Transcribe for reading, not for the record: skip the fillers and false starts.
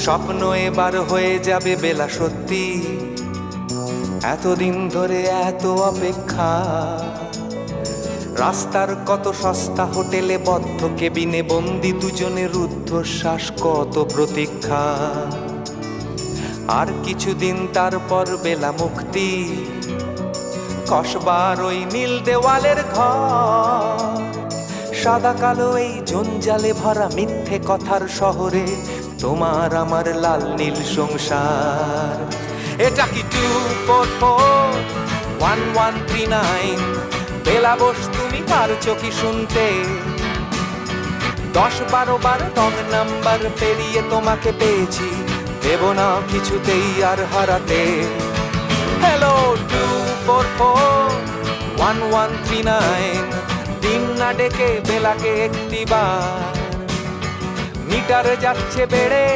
স্বপ্ন এবার হয়ে যাবে বেলা সত্যি, এতদিন ধরে এত অপেক্ষা। রাস্তার কত সস্তা হোটেলে বদ্ধ কেবিনে বন্দি দুজনে রুদ্ধশ্বাস, কত প্রতীক্ষা। আর কিছুদিন তারপর বেলা মুক্তি, কসবার ওই নীল দেওয়ালের ঘর। সাদা কালো এই জঞ্জালে ভরা মিথ্যে কথার শহরে তোমার আমার লাল নীল সংসার। এটা কি 2441139? বেলা বোস, তুমি পারছো কি শুনতে? 10-12 বার রং নাম্বার পেরিয়ে তোমাকে পেয়েছি, দেব না কিছুতেই আর হারাতে। হ্যালো 2441139, দিন না ডেকে বেলাকে একটিবার, মিটার যাচ্ছে বেড়ে।